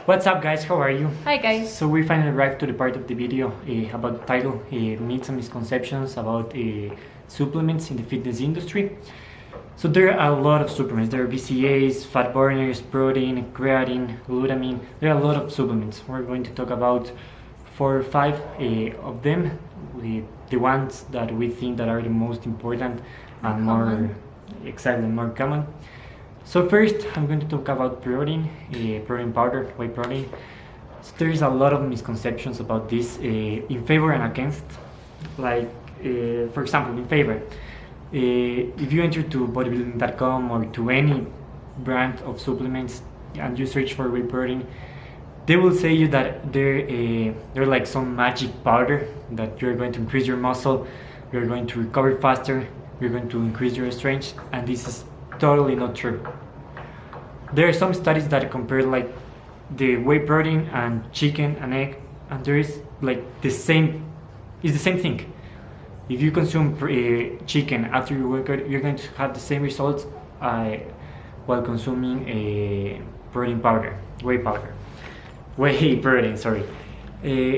What's up guys, how are you? Hi guys. So we finally arrived to the part of the video about the title, myths and misconceptions about supplements in the fitness industry. So there are a lot of supplements. There are BCAAs, fat burners, protein, creatine, glutamine. There are a lot of supplements. We're going to talk about 4 or 5 of them, the ones that we think that are the most important and more common. So first, I'm going to talk about protein, protein powder, whey protein. So there is a lot of misconceptions about this in favor and against. Like, for example, in favor, if you enter to bodybuilding.com or to any brand of supplements and you search for whey protein, they will say you that they're like some magic powder that you're going to increase your muscle, you're going to recover faster, you're going to increase your strength, and this is totally not true. There are some studies that compare like the whey protein and chicken and egg, and there is like the same thing. If you consume chicken after your workout, you're going to have the same results while consuming a protein powder, whey protein. Sorry.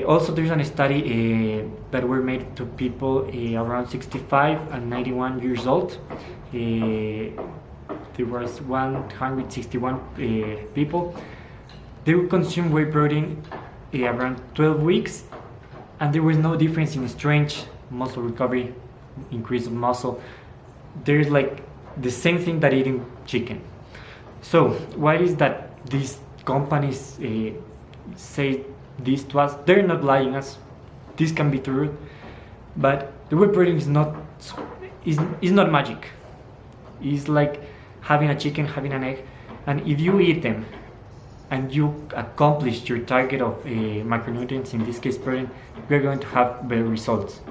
Also, there's a study that were made to people around 65 and 91 years old. There was 161 people. They would consume whey protein around 12 weeks, and there was no difference in strength, muscle recovery, increase of muscle. There's like the same thing that eating chicken. So why is that these companies say this to us? They're not lying us. This can be true, but the whey protein is not magic. It's like having a chicken, having an egg, and if you eat them and you accomplish your target of macronutrients, in this case protein, you're going to have better results.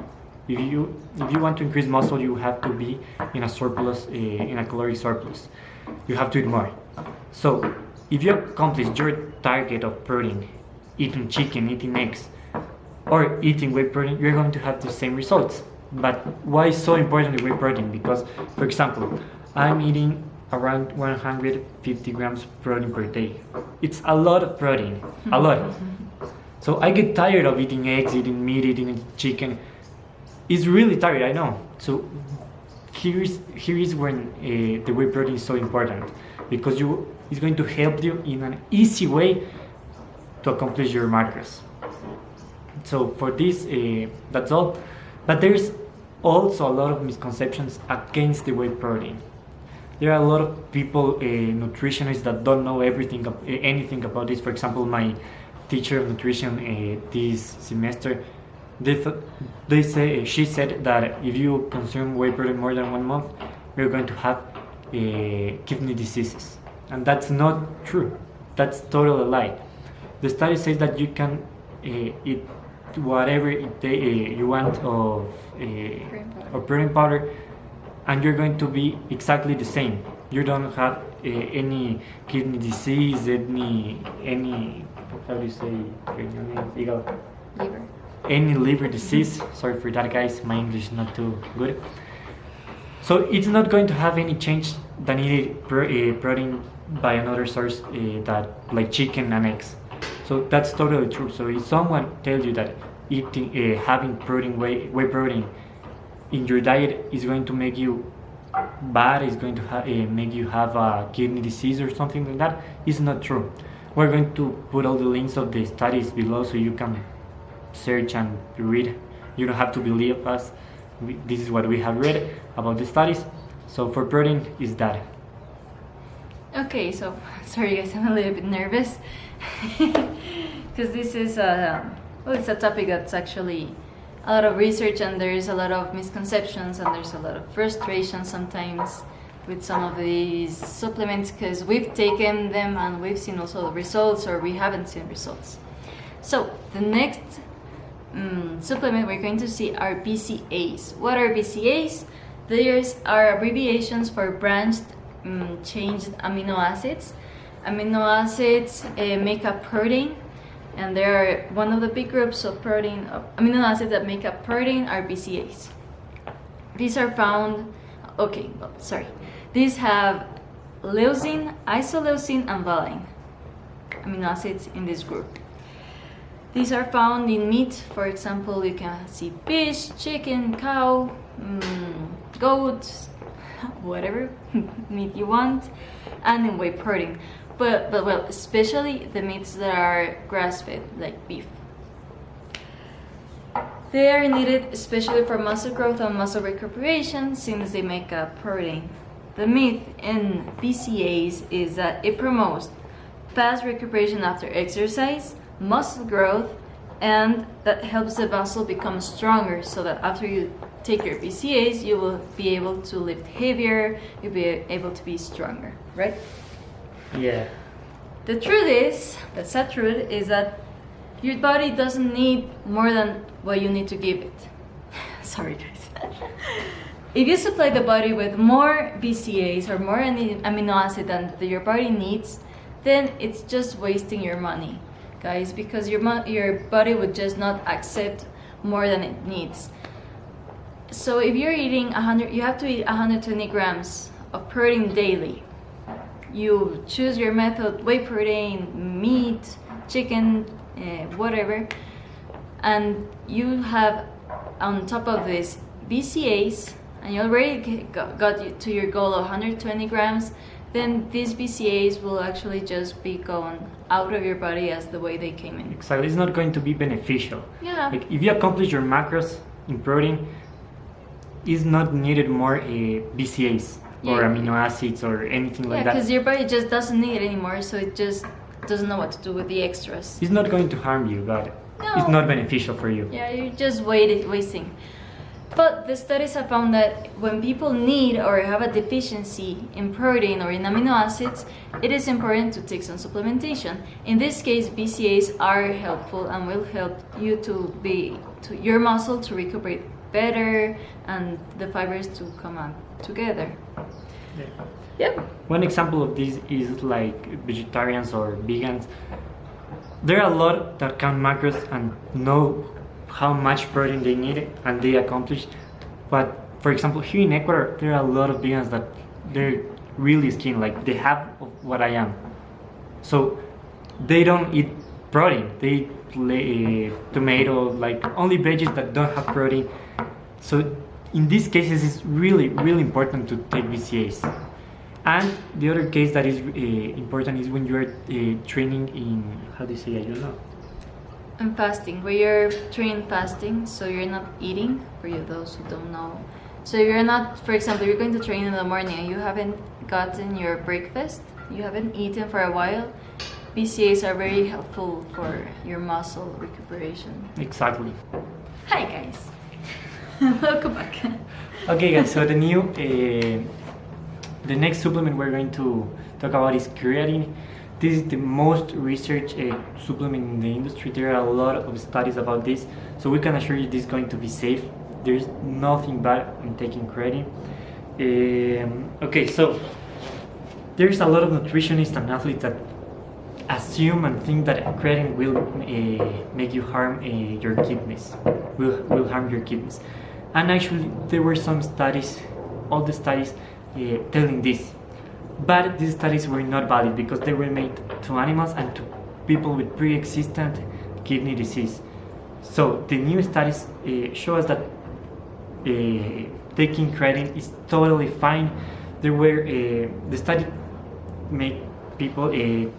If you want to increase muscle, you have to be in a surplus, in a caloric surplus. You have to eat more. So if you accomplish your target of protein, eating chicken, eating eggs, or eating whey protein, you're going to have the same results. But why is so important the whey protein? Because, for example, I'm eating around 150 grams of protein per day. It's a lot of protein, a lot. So I get tired of eating eggs, eating meat, eating chicken. It's really tired, I know. So here is when the whey protein is so important, because it's going to help you in an easy way to accomplish your macros. So for this, that's all. But there's also a lot of misconceptions against the whey protein. There are a lot of people, nutritionists, that don't know anything about this. For example, my teacher of nutrition this semester, she said that if you consume whey protein more than 1 month, you're going to have kidney diseases, and that's not true. That's totally a lie. The study says that you can eat whatever you want of protein powder, and you're going to be exactly the same. You don't have any kidney disease, any how do you say, Liver. Any liver disease. Sorry for that, guys. My English is not too good. So it's not going to have any change than eating protein by another source that like chicken and eggs. So that's totally true. So if someone tells you that eating having whey protein in your diet is going to make you bad, is going to make you have a kidney disease or something like that, it's not true. We're going to put all the links of the studies below so you can search and read. You don't have to believe us. This is what we have read about the studies. So for protein is that. Okay, so sorry guys, I'm a little bit nervous because this is it's a topic that's actually a lot of research, and there's a lot of misconceptions, and there's a lot of frustration sometimes with some of these supplements because we've taken them and we've seen also the results, or we haven't seen results. So the next supplement we're going to see are BCAAs. What are BCAAs? These are abbreviations for branched changed amino acids. Amino acids make up protein, and there are one of the big groups of amino acids that make up protein are BCAAs. These are found, these have leucine, isoleucine, and valine. amino acids in this group. These are found in meat. For example, you can see fish, chicken, cow, goat, whatever meat you want, and in whey protein. But well, especially the meats that are grass-fed, like beef. They are needed especially for muscle growth and muscle recuperation since they make a protein. The myth in BCAAs is that it promotes fast recuperation after exercise, muscle growth, and that helps the muscle become stronger so that after you take your BCAAs, you will be able to lift heavier, you'll be able to be stronger, right? Yeah. The truth is, the sad truth is that your body doesn't need more than what you need to give it. Sorry guys. If you supply the body with more BCAAs or more amino acid than your body needs, then it's just wasting your money, guys, because your body would just not accept more than it needs. So if you're eating 100, you have to eat 120 grams of protein daily. You choose your method: whey protein, meat, chicken, whatever, and you have on top of this BCAAs, and you already got to your goal of 120 grams, then these BCAAs will actually just be going out of your body as the way they came in. Exactly, it's not going to be beneficial. Yeah. Like if you accomplish your macros in protein, it's not needed more BCAAs or Yeah. amino acids or anything like Yeah, that. because your body just doesn't need it anymore, so it just doesn't know what to do with the extras. It's not going to harm you, but No. it's not beneficial for you. Yeah, you're just wasting. But the studies have found that when people need or have a deficiency in protein or in amino acids, it is important to take some supplementation. In this case, BCAAs are helpful and will help you to your muscle to recuperate better and the fibers to come out together. Yeah. Yep. One example of this is like vegetarians or vegans. There are a lot that count macros and know how much protein they need and they accomplish. But for example, here in Ecuador, there are a lot of vegans that they're really skinny, like they have what I am. So they don't eat protein. They eat tomato, like only veggies that don't have protein. So in these cases, it's really, really important to take BCAAs. And the other case that is important is when you are training in, how do you say, I don't know. And fasting, where you're training fasting, so you're not eating, for you those who don't know. So you're not, for example, you're going to train in the morning and you haven't gotten your breakfast, you haven't eaten for a while, BCAAs are very helpful for your muscle recuperation. Exactly. Hi guys, welcome back. Okay guys, so the next supplement we're going to talk about is creatine. This is the most researched supplement in the industry. There are a lot of studies about this, so we can assure you this is going to be safe. There's nothing bad in taking creatine. Okay, so there's a lot of nutritionists and athletes that assume and think that creatine will make you harm your kidneys, will harm your kidneys. And actually, there were some studies, all the studies telling this. But these studies were not valid because they were made to animals and to people with pre-existent kidney disease. So the new studies show us that taking creatine is totally fine. There were the study made people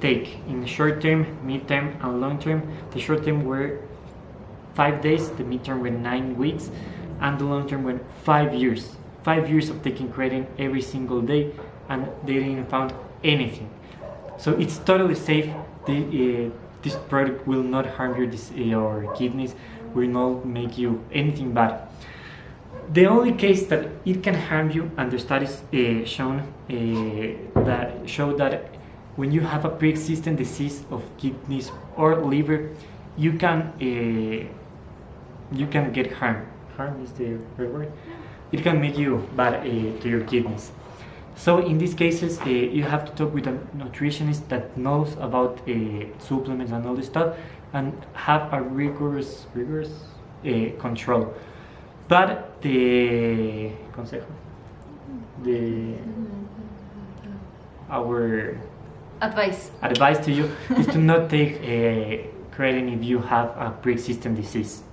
take in short term, mid term, and long term. The short term were 5 days, the mid term were 9 weeks, and the long term were 5 years. 5 years of taking creatine every single day, and they didn't found anything. So it's totally safe. This product will not harm your kidneys, will not make you anything bad. The only case that it can harm you, and the studies show that when you have a pre-existing disease of kidneys or liver, you can get harm. Harm is the right word. It can make you bad to your kidneys. So in these cases, you have to talk with a nutritionist that knows about supplements and all this stuff, and have a rigorous control. But the consejo, our advice to you is to not take creatine if you have a pre-existing disease.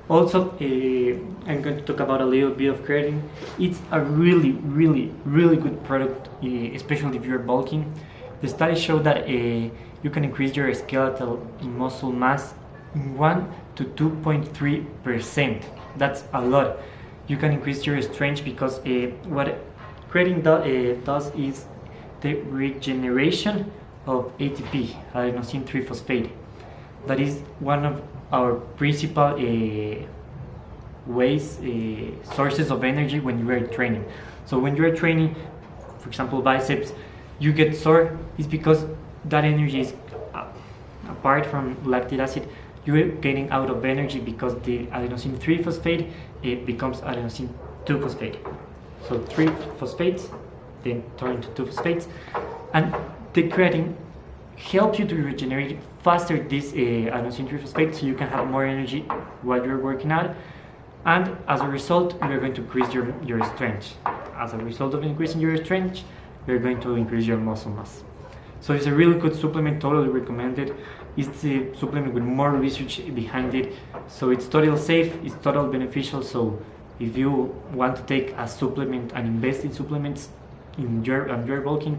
Also, I'm going to talk about a little bit of creatine. It's a really good product, especially if you're bulking. The studies show that you can increase your skeletal muscle mass 1 to 2.3%. That's a lot. You can increase your strength because what creatine does is the regeneration of ATP, adenosine triphosphate. That is one of our principal sources of energy when you are training. So when you are training, for example, biceps, you get sore, it's because that energy is apart from lactic acid. You're getting out of energy because the adenosine 3-phosphate becomes adenosine 2-phosphate. So 3 phosphates then turn into 2 phosphates, and the creatine helps you to regenerate faster this adenosine 3-phosphate, so you can have more energy while you're working out, and as a result you're going to increase your strength. As a result of increasing your strength, you're going to increase your muscle mass. So it's a really good supplement, totally recommended. It's a supplement with more research behind it, so it's totally safe, it's totally beneficial. So if you want to take a supplement and invest in supplements in your bulking,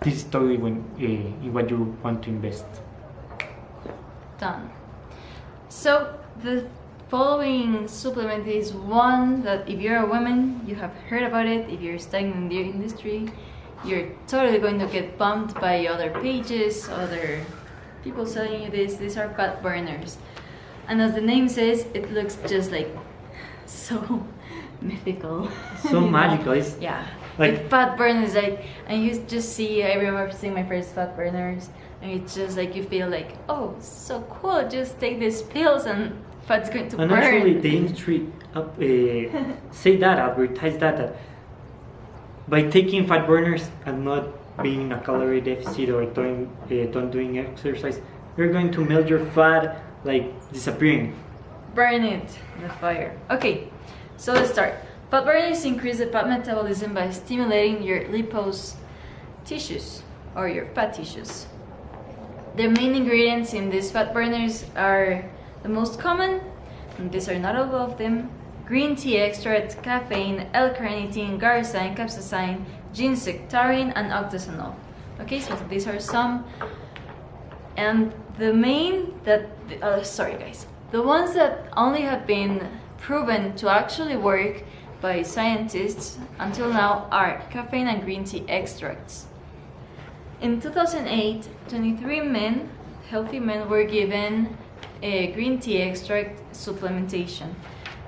this is totally in what you want to invest. Done. So the following supplement is one that if you're a woman, you have heard about it. If you're staying in the industry, you're totally going to get bumped by other pages, other people selling you this. These are fat burners. And as the name says, it looks just like so mythical. So magical. Yeah. Like fat burners, like, and you just see, I remember seeing my first fat burners, and it's just like you feel like, oh, so cool, just take these pills and fat's going to burn. And actually the industry advertise that by taking fat burners and not being in a calorie deficit or don't doing exercise, you're going to melt your fat, like disappearing. Burn it in the fire. Okay, so let's start. Fat burners increase the fat metabolism by stimulating your lipose tissues or your fat tissues. The main ingredients in these fat burners are the most common, and these are not all of them: green tea extract, caffeine, L-carnitine, glycine, capsaicin, ginseng, taurine, and octasanol. Okay, so these are some. And the main the ones that only have been proven to actually work by scientists until now are caffeine and green tea extracts. In 2008, 23 healthy men were given a green tea extract supplementation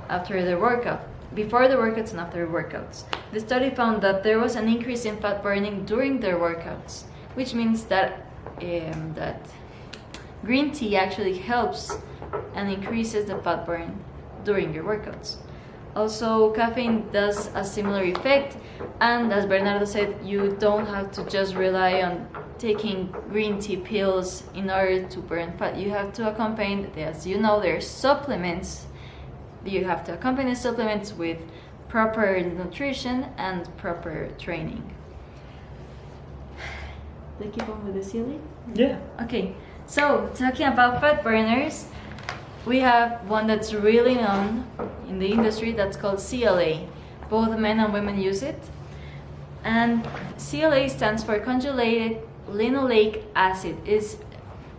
after their workout, before the workouts and after the workouts. The study found that there was an increase in fat burning during their workouts, which means that green tea actually helps and increases the fat burn during your workouts. Also, caffeine does a similar effect, and as Bernardo said, you don't have to just rely on taking green tea pills in order to burn fat. You have to accompany, as you know, there are supplements. You have to accompany supplements with proper nutrition and proper training. Do I keep on with the ceiling? Yeah. Okay, so talking about fat burners, we have one that's really known in the industry that's called CLA. Both men and women use it. And CLA stands for conjugated linoleic acid. It's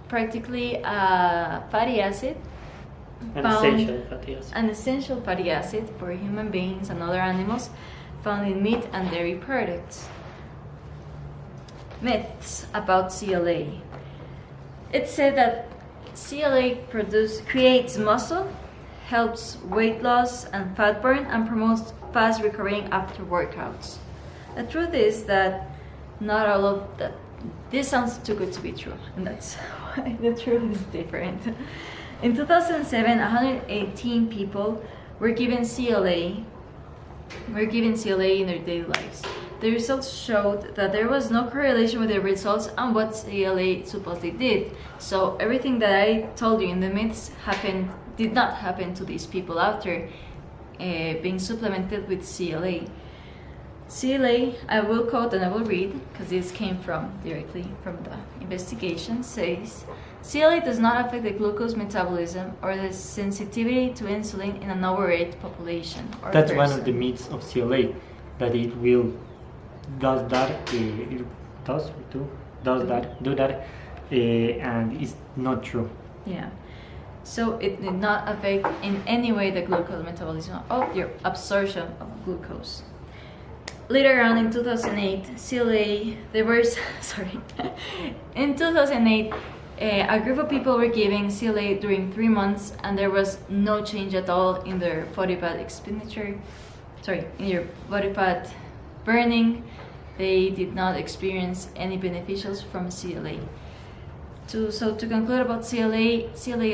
practically a fatty acid. An essential fatty acid for human beings and other animals, found in meat and dairy products. Myths about CLA. It's said that CLA creates muscle, helps weight loss and fat burn, and promotes fast recovering after workouts. The truth is that not all of that. This sounds too good to be true, and that's why the truth is different. In 2007, 118 people were given CLA in their daily lives. The results showed that there was no correlation with the results and what CLA supposedly did. So everything that I told you in the myths did not happen to these people after being supplemented with CLA. CLA, I will quote and I will read because this came directly from the investigation, says CLA does not affect the glucose metabolism or the sensitivity to insulin in an overweight population or That's person. one of the myths of CLA, that it will does that, it do that, and it's not true. Yeah. So it did not affect in any way the glucose metabolism or your absorption of glucose. Later on in 2008, CLA, there was, sorry, in 2008, a group of people were giving CLA during 3 months and there was no change at all in their body fat in your body fat burning. They did not experience any beneficials from CLA. So to conclude about CLA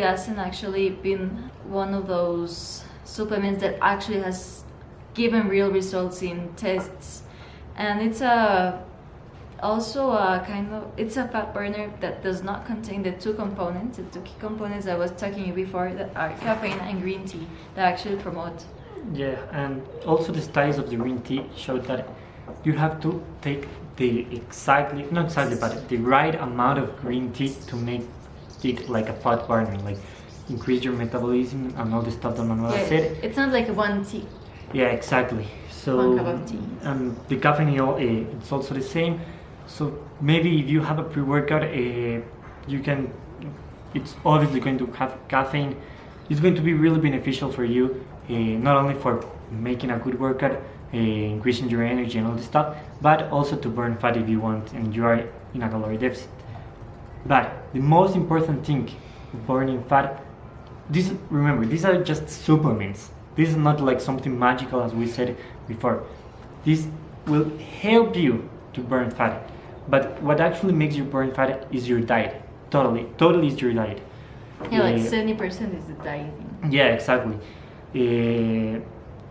hasn't actually been one of those supplements that actually has given real results in tests, and it's also a kind of, it's a fat burner that does not contain the two key components I was talking you before, that are caffeine and green tea, that actually promote. Yeah, and also the studies of the green tea showed that you have to take not exactly, but the right amount of green tea to make it like a fat burner, like increase your metabolism and all the stuff that Manuela said. It's not like one tea. Yeah, exactly. So one cup of tea. The caffeine, it's also the same. So maybe if you have a pre-workout, it's obviously going to have caffeine. It's going to be really beneficial for you, not only for making a good workout, increasing your energy and all this stuff, but also to burn fat if you want and you are in a calorie deficit. But the most important thing, burning fat, remember, these are just supplements. This is not like something magical, as we said before. This will help you to burn fat, but what actually makes you burn fat is your diet. Totally is your diet. Yeah, like 70% is the dieting. Yeah, exactly.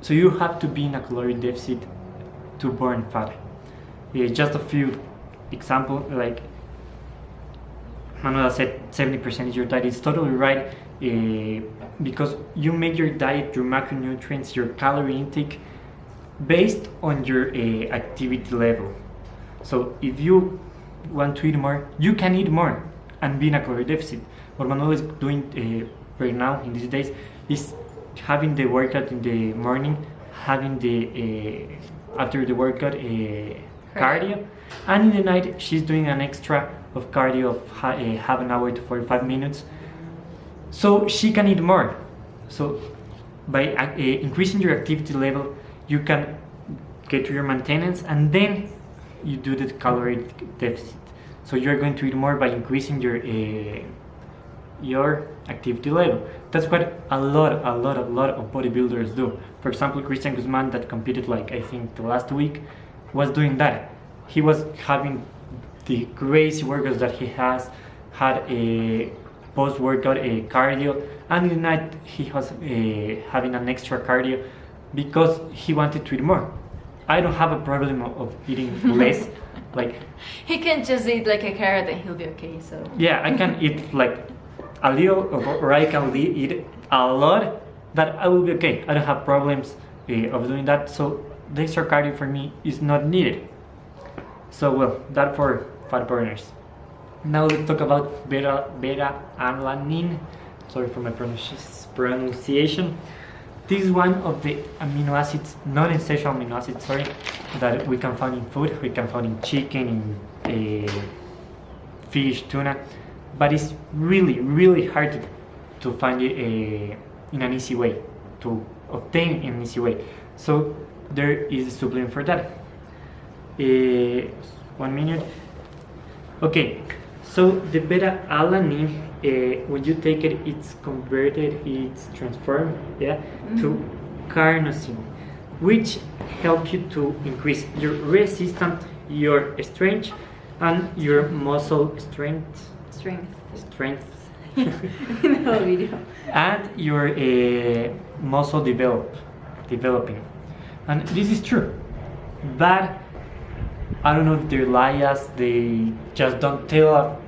So you have to be in a calorie deficit to burn fat. Just a few examples, like Manuela said, 70% is your diet. It's totally right, because you make your diet, your macronutrients, your calorie intake based on your activity level. So if you want to eat more, you can eat more and be in a calorie deficit. What Manuela is doing right now in these days is having the workout in the morning, having the after the workout cardio, and in the night she's doing an extra of cardio of half an hour to 45 minutes, so she can eat more. So by increasing your activity level, you can get to your maintenance and then you do the calorie deficit. So you're going to eat more by increasing your activity level. That's what a lot of bodybuilders do. For example, Christian Guzman, that competed like I think the last week, was doing that. He was having the crazy workouts that he has had, a post-workout cardio, and in the night he was having an extra cardio because he wanted to eat more. I don't have a problem of eating less. Like, he can just eat like a carrot and he'll be okay. So yeah, I can eat like a little, or I can eat a lot, that I will be okay. I don't have problems of doing that. So the extra cardio for me is not needed. So well, that for fat burners. Now let's talk about beta-alanine. Sorry for my pronunciation. This is one of the amino acids, non-essential amino acids, sorry, that we can find in food. We can find in chicken, in fish, tuna, but it's really hard to find it in an easy way, to obtain in an easy way. So there is a supplement for that. 1 minute. Okay, so the beta-alanine, when you take it, it's transformed, to carnosine, which help you to increase your resistance, your strength, and your muscle strength. In the whole video. And your muscle developing. And this is true, but I don't know if they lie us, they just don't tell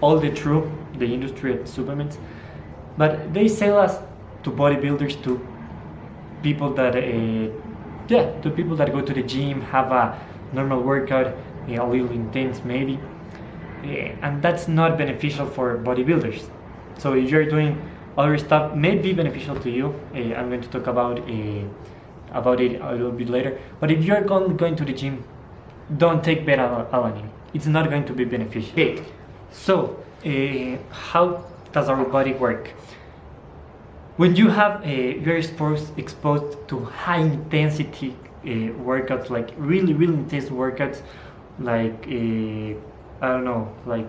all the truth, the industry of supplements, but they sell us to bodybuilders, to people that Yeah, to people that go to the gym, have a normal workout, a little intense maybe, and that's not beneficial for bodybuilders. So if you're doing other stuff, may be beneficial to you. I'm going to talk about it a little bit later. But if you're going to the gym, don't take beta-alanine. It's not going to be beneficial. Okay, so how does our body work? When you have you're exposed to high intensity workouts, like really intense workouts, like I don't know, like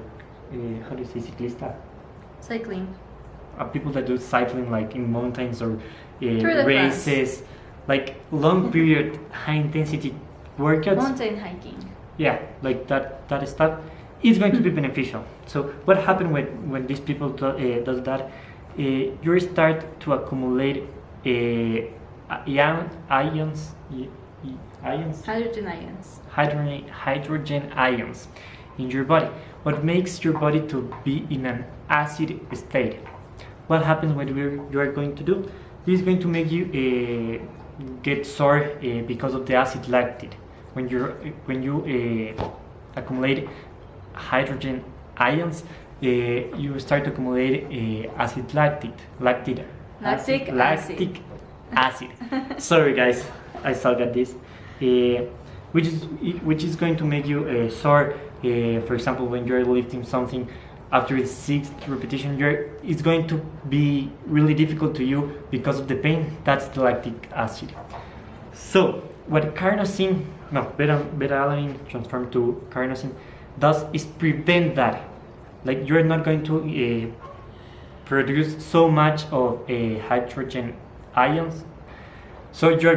how do you say ciclista? Cycling. People that do cycling, like in mountains or Tour de races, like long period high intensity workouts. Mountain hiking. Yeah, like that stuff is going to be beneficial. So what happens when these people does that? You start to accumulate ions, Hydrogen ions. hydrogen ions in your body. What makes your body to be in an acid state? What happens when you are going to do? This is going to make you get sore because of the acid lactate. When you accumulate hydrogen ions, you start to accumulate acid lactic acid. Sorry guys, I suck at this. Which is going to make you sore. For example, when you're lifting something, after the sixth repetition, it's going to be really difficult to you because of the pain. That's the lactic acid. So what beta-alanine transformed to carnosine does is prevent that. Like, you're not going to produce so much of hydrogen ions, so you're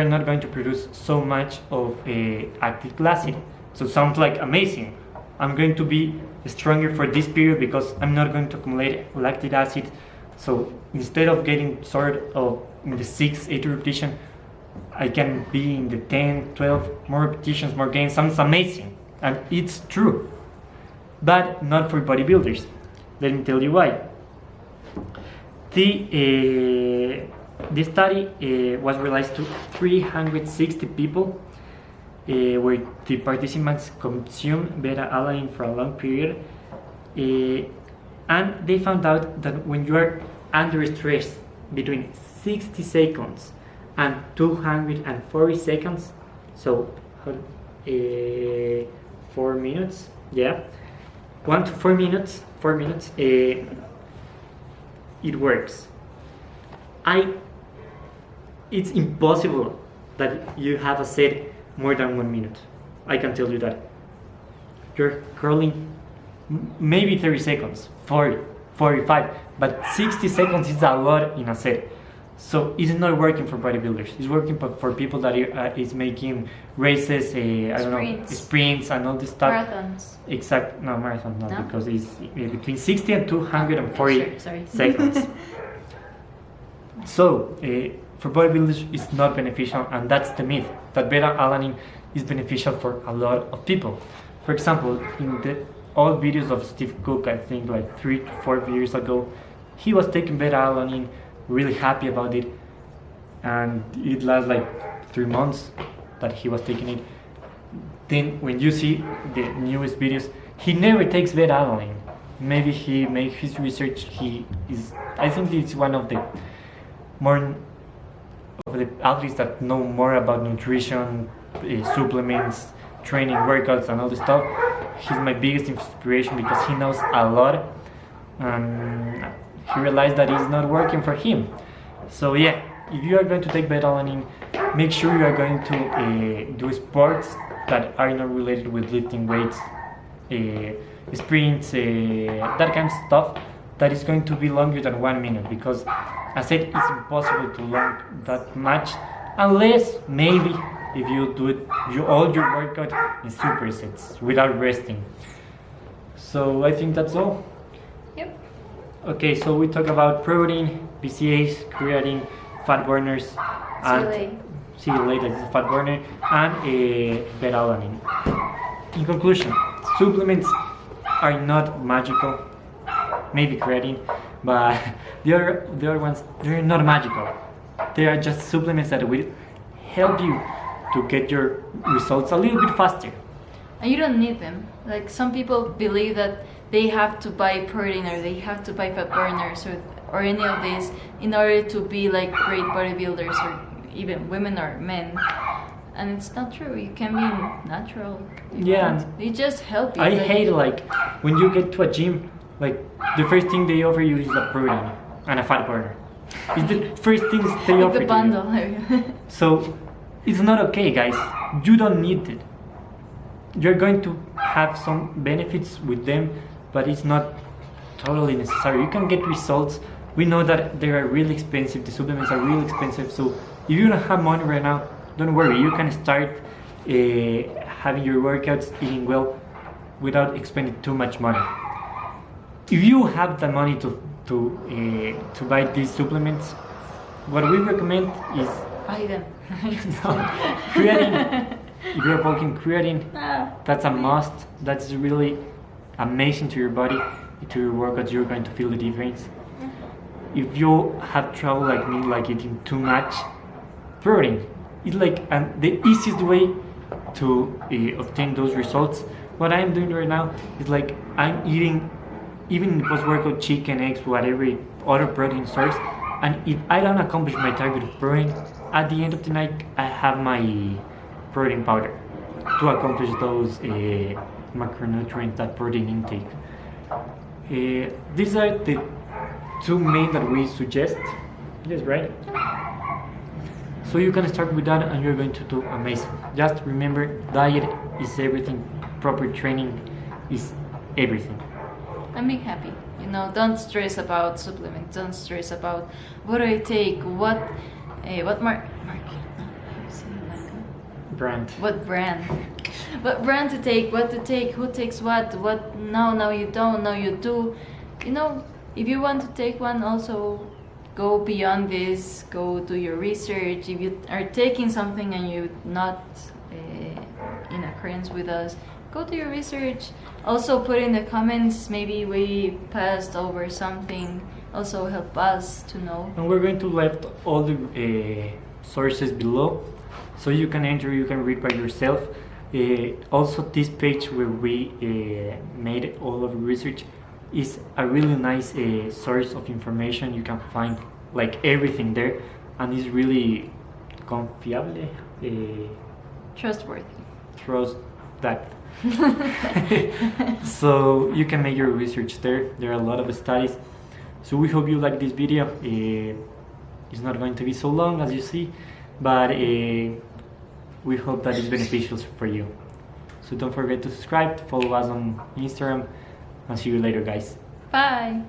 not going to produce so much of lactic acid. So sounds like amazing. I'm going to be stronger for this period because I'm not going to accumulate lactic acid. So instead of getting sort of in the 6, 8 repetition, I can be in the 10, 12, more repetitions, more gains. Sounds amazing, and it's true, but not for bodybuilders. Let me tell you why. The study was released to 360 people, where the participants consumed beta-alanine for a long period, and they found out that when you are under stress between 60 seconds and 240 seconds, so 4 minutes, yeah, 1 to 4 minutes, it works. It's impossible that you have a set more than 1 minute. I can tell you that. You're curling maybe 30 seconds, 40, 45, but 60 seconds is a lot in a set. So it's not working for bodybuilders. It's working for people that is making races, sprints and all this stuff. Marathons. No, marathon not, no? Because it's between 60 and 240 seconds. So for bodybuilders, it's not beneficial, and that's the myth, that beta-alanine is beneficial for a lot of people. For example, in the old videos of Steve Cook, I think like 3 to 4 years ago, he was taking beta-alanine, really happy about it, and it lasted like 3 months that he was taking it. Then when you see the newest videos, he never takes beta-alanine. Maybe he made his research. I think it's one of the more of the athletes that know more about nutrition, supplements, training, workouts, and all this stuff. He's my biggest inspiration because he knows a lot, and he realized that it's not working for him. So yeah, if you are going to take beta-alanine, make sure you are going to do sports that are not related with lifting weights, sprints, that kind of stuff, that is going to be longer than 1 minute, because I said it's impossible to learn that much unless maybe if you do all your workout in supersets without resting. So I think that's all. Yep. Okay, so we talk about protein, BCAAs, creatine, fat burners, and CLA, that is a fat burner, and beta-alanine. In conclusion, supplements are not magical. Maybe creatine, but the other ones, they're not magical. They are just supplements that will help you to get your results a little bit faster. And you don't need them. Like some people believe that they have to buy protein or they have to buy fat burners or any of these in order to be like great bodybuilders or even women or men. And it's not true. You can be natural. Yeah. They just help you. I hate like when you get to a gym, like the first thing they offer you is a protein and a fat burner. It's the first things they like offer the to bundle. you. So it's not okay, guys. You don't need it. You're going to have some benefits with them, but it's not totally necessary. You can get results. We know that they are really expensive. The supplements are really expensive. So if you don't have money right now, don't worry. You can start having your workouts, eating well, without expending too much money. If you have the money to buy these supplements, what we recommend is Buy them. creatine. If you're bulking, creatine, Ah. that's a must. That's really amazing to your body, to your workouts. You're going to feel the difference. If you have trouble like me, like eating too much, protein is like the easiest way to obtain those results. What I'm doing right now is like I'm eating even post-workout chicken, eggs, whatever other protein source, and if I don't accomplish my target of protein, at the end of the night I have my protein powder to accomplish those macronutrients, that protein intake. These are the two main that we suggest. Yes, right? So you can start with that and you're going to do amazing. Just remember, diet is everything. Proper training is everything. And be happy. You know, don't stress about supplements. Don't stress about what do I take, what Brand. what brand to take, what to take, who takes what no you don't, no you do. You know, if you want to take one, also go beyond this, go do your research. If you are taking something and you're not in accordance with us, go do your research. Also put in the comments, maybe we passed over something, also help us to know. And we're going to left all the sources below, so you can enter, you can read by yourself. Also, this page where we made all of the research is a really nice source of information. You can find like everything there, and it's really confiable. Trustworthy. Trust that. So you can make your research there. There are a lot of studies. So we hope you like this video. It's not going to be so long as you see, but we hope that it's beneficial for you. So don't forget to subscribe, follow us on Instagram, and see you later, guys. Bye.